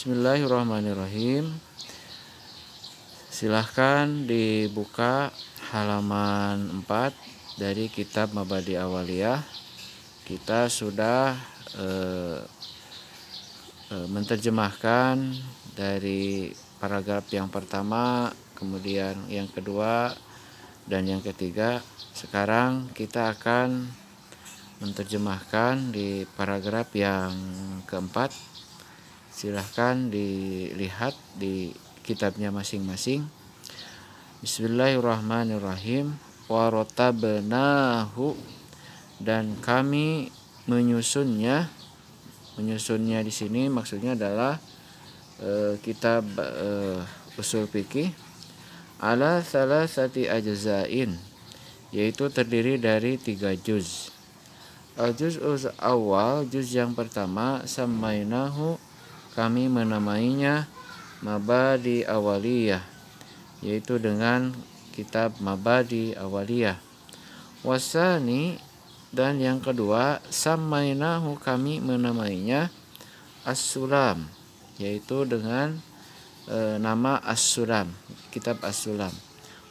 Bismillahirrahmanirrahim. Silahkan dibuka halaman 4 dari kitab Mabadi Awaliyah. Kita sudah menerjemahkan dari paragraf yang pertama, kemudian yang kedua, dan yang ketiga. Sekarang kita akan menerjemahkan di paragraf yang keempat. Silahkan dilihat di kitabnya masing-masing. Bismillahirrahmanirrahim. Warotabnahu, dan kami menyusunnya. Menyusunnya di sini maksudnya adalah kitab usul fikih ala salasati ajzain, yaitu terdiri dari 3 juz. Al-juz'ul awal, juz yang pertama, samainahu, kami menamainya Mabadi Awaliyah, yaitu dengan kitab Mabadi Awaliyah. Wasani, dan yang kedua, samainahu, kami menamainya As-Sulam, yaitu dengan nama As-Sulam, kitab As-Sulam.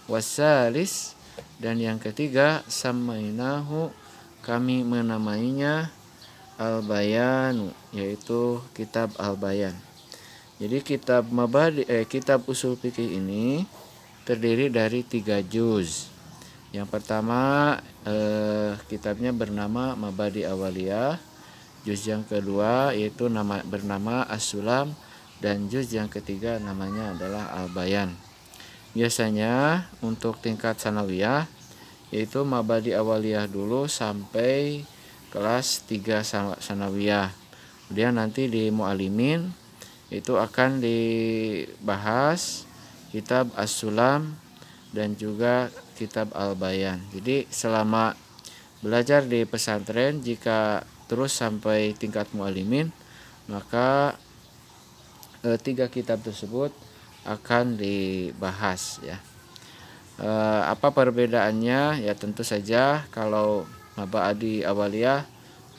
Wasalis, dan yang ketiga, samainahu, kami menamainya Al-Bayan, yaitu kitab Al-Bayan. Jadi kitab kitab usul fikih ini terdiri dari 3 juz. Yang pertama kitabnya bernama Mabadi Awaliyah. Juz yang kedua yaitu bernama As-Sulam, dan juz yang ketiga namanya adalah Al-Bayan. Biasanya untuk tingkat sanawiyah yaitu Mabadi Awaliyah dulu sampai kelas 3 sanawiyah. Kemudian nanti di Mu'alimin itu akan dibahas kitab As-Sulam dan juga kitab Al-Bayan. Jadi selama belajar di pesantren, jika terus sampai tingkat Mu'alimin, maka 3 kitab tersebut akan dibahas ya. Apa perbedaannya? Ya tentu saja kalau Mabadi Awaliyah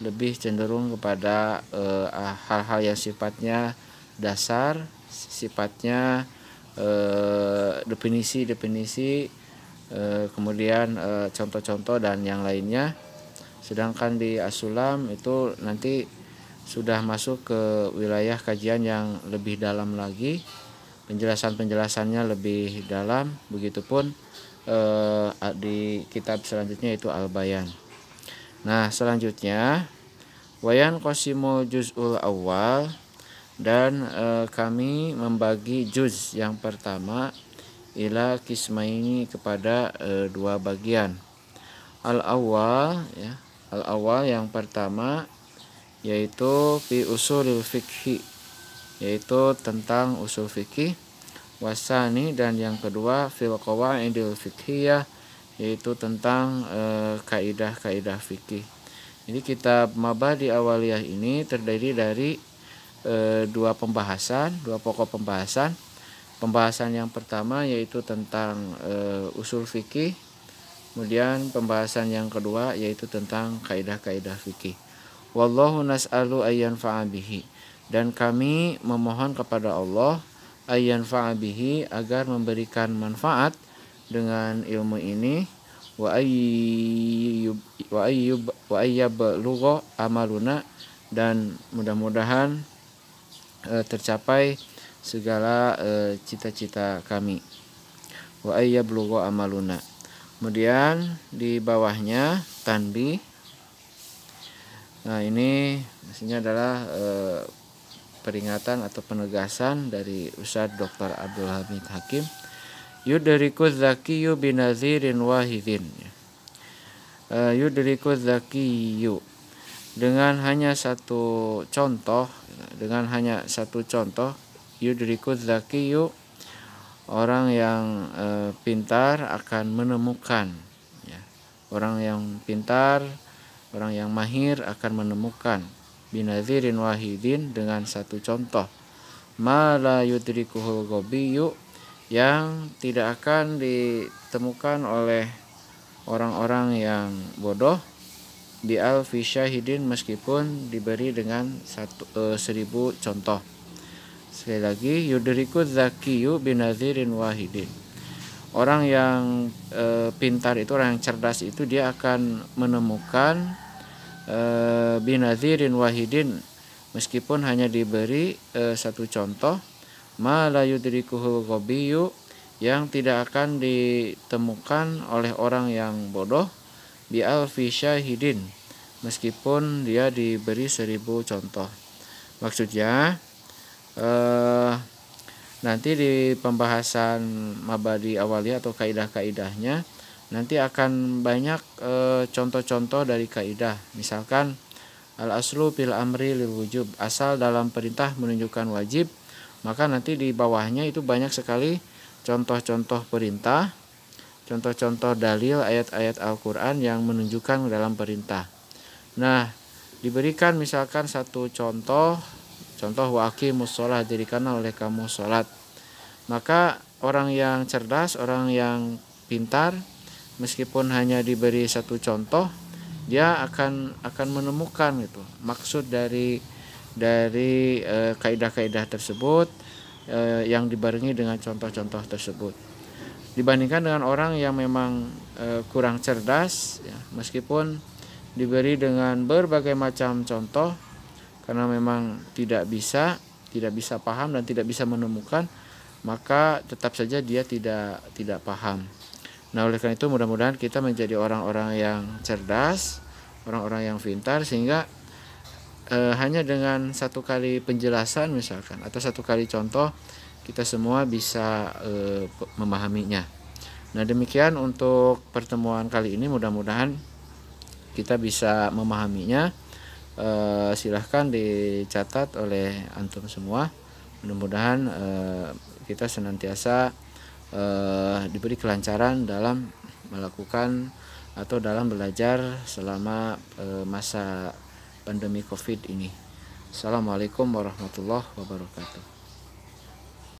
lebih cenderung kepada hal-hal yang sifatnya dasar, sifatnya definisi-definisi, kemudian contoh-contoh dan yang lainnya. Sedangkan di As-Sulam itu nanti sudah masuk ke wilayah kajian yang lebih dalam lagi, penjelasan-penjelasannya lebih dalam. Begitupun di kitab selanjutnya itu Al-Bayan. Nah, selanjutnya wayan qasimul juz'ul awal, dan kami membagi juz yang pertama ila kismaini kepada 2 bagian. Al-awwal ya, al-awwal yang pertama yaitu fi usulil fikhi, yaitu tentang usul fikih. Wasani, dan yang kedua fil qawaidil fiqhiyah, yaitu tentang kaidah-kaidah fikih. Jadi kitab Mabadi Awaliyah ini terdiri dari 2 pembahasan, 2 pokok pembahasan. Pembahasan yang pertama yaitu tentang usul fikih. Kemudian pembahasan yang kedua yaitu tentang kaidah-kaidah fikih. Wallahu nas'alu ayyan fa'abihi, dan kami memohon kepada Allah ayyan fa'abihi, agar memberikan manfaat dengan ilmu ini, wa ayyablugha amaluna, dan mudah-mudahan tercapai segala cita-cita kami. Wa ayyablugha amaluna. Kemudian di bawahnya tanbih. Nah, ini maksudnya adalah peringatan atau penegasan dari Ustadz Dr. Abdul Hamid Hakim. Yudrikuz zakiyu binazirin wahidin. Yudrikuz zakiyu, dengan hanya satu contoh, yudrikuz zakiyu, orang yang pintar akan menemukan ya. Orang yang pintar, orang yang mahir akan menemukan binazirin wahidin, dengan satu contoh, ma la yudrikuhul ghabiyyu, yang tidak akan ditemukan oleh orang-orang yang bodoh, bi alfi syahidin, meskipun diberi dengan 1000 contoh. Sekali lagi, yudriku dzakiyu binadhirin wahidin. Orang yang pintar itu, orang yang cerdas itu, dia akan menemukan binadhirin wahidin, meskipun hanya diberi satu contoh, ma la yudrikuhul ghabiyyu, yang tidak akan ditemukan oleh orang yang bodoh, bi alfi syahidin, meskipun dia diberi 1000 contoh. Maksudnya nanti di pembahasan mabadi awaliyah atau kaidah-kaidahnya nanti akan banyak contoh-contoh dari kaidah. Misalkan al aslu fil amri lil wujub, asal dalam perintah menunjukkan wajib, maka nanti di bawahnya itu banyak sekali contoh-contoh perintah, contoh-contoh dalil ayat-ayat Al-Qur'an yang menunjukkan dalam perintah. Nah, diberikan misalkan satu contoh wa aqimus shalah, dirikanlah oleh kamu sholat. Maka orang yang cerdas, orang yang pintar, meskipun hanya diberi satu contoh, dia akan menemukan itu maksud dari kaidah-kaidah tersebut yang dibarengi dengan contoh-contoh tersebut. Dibandingkan dengan orang yang memang kurang cerdas, ya, meskipun diberi dengan berbagai macam contoh, karena memang tidak bisa paham dan tidak bisa menemukan, maka tetap saja dia tidak paham. Nah, oleh karena itu mudah-mudahan kita menjadi orang-orang yang cerdas, orang-orang yang pintar, sehingga hanya dengan satu kali penjelasan misalkan atau satu kali contoh kita semua bisa memahaminya. Nah, demikian untuk pertemuan kali ini, mudah-mudahan kita bisa memahaminya. Silahkan dicatat oleh antum semua. Mudah-mudahan kita senantiasa diberi kelancaran dalam melakukan atau dalam belajar selama masa pandemi COVID ini. Assalamualaikum warahmatullahi wabarakatuh.